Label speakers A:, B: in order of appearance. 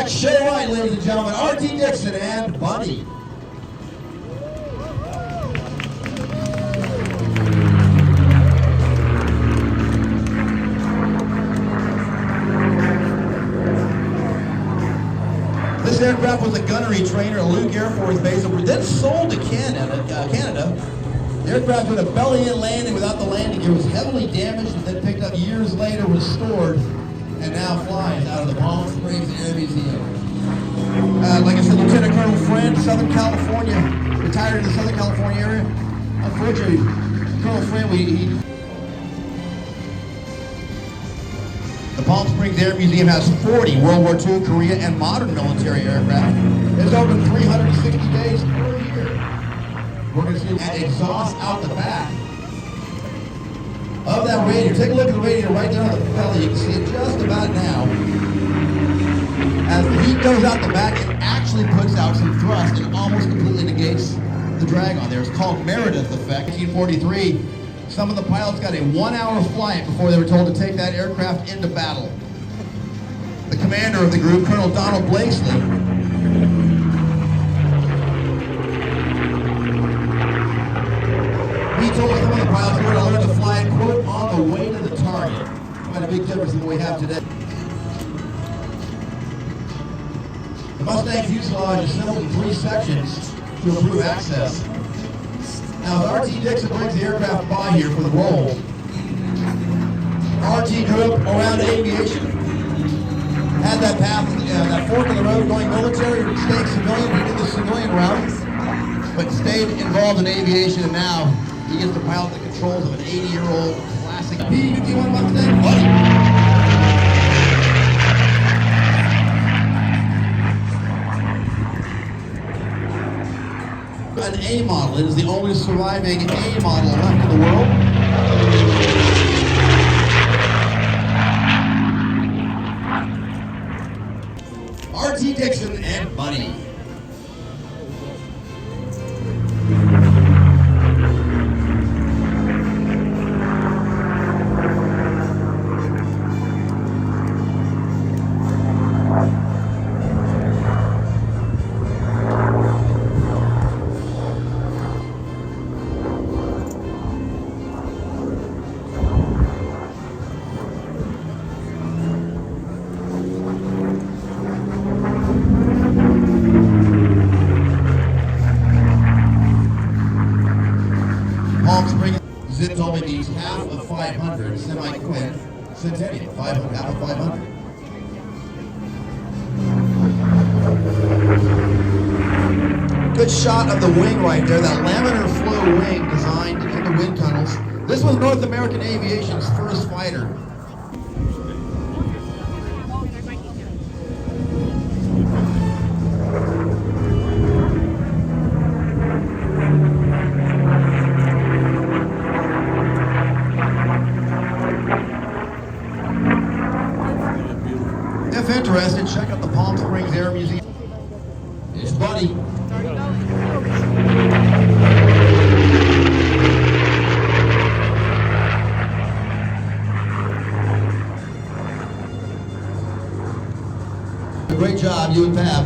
A: Next, show right, ladies and gentlemen, R.T. Dixon and Bunny. This aircraft was a gunnery trainer at Luke Air Force Base, then sold to Canada. The aircraft had a belly-in landing without the landing gear, was heavily damaged, and then picked up years later, restored, and now flies out of the Palm Springs Air Museum. Like I said, Lieutenant Colonel Friend, Southern California, retired in the Southern California area. Unfortunately, Colonel Friend, the Palm Springs Air Museum has 40 World War II, Korea, and modern military aircraft. It's open 360 days per year. We're going to see an exhaust out the back of that radiator. Take a look at the radiator right there on the propeller. You can see it just about now. As the heat goes out the back, it actually puts out some thrust and almost completely negates the drag on there. It's called Meredith effect. 1943, some of the pilots got a 1-hour flight before they were told to take that aircraft into battle. The commander of the group, Colonel Donald Blakesley, he told some of the pilots were to learn to fly, quote, on the way to the target. Quite a big difference than what we have today. The Mustang fuselage is assembled in 3 sections to improve access. Now, as R.T. Dixon brings the aircraft by here for the roll, R.T. grew up around aviation, had that path, that fork in the road going military or staying civilian. He did the civilian route, but stayed involved in aviation, and now he gets to pilot the controls of an 80-year-old classic P-51 Mustang. Buddy. An A model. It is the only surviving A model left in the world. R.T. Dixon and Bunny. Palm Springs Zips only needs half of 500 semi-quint Centennial, half of 500. Good shot of the wing right there, that laminar flow wing designed in the wind tunnels. This was North American Aviation's first fighter. If interested, check out the Palm Springs Air Museum. It's Buddy. Great job, you and Pab.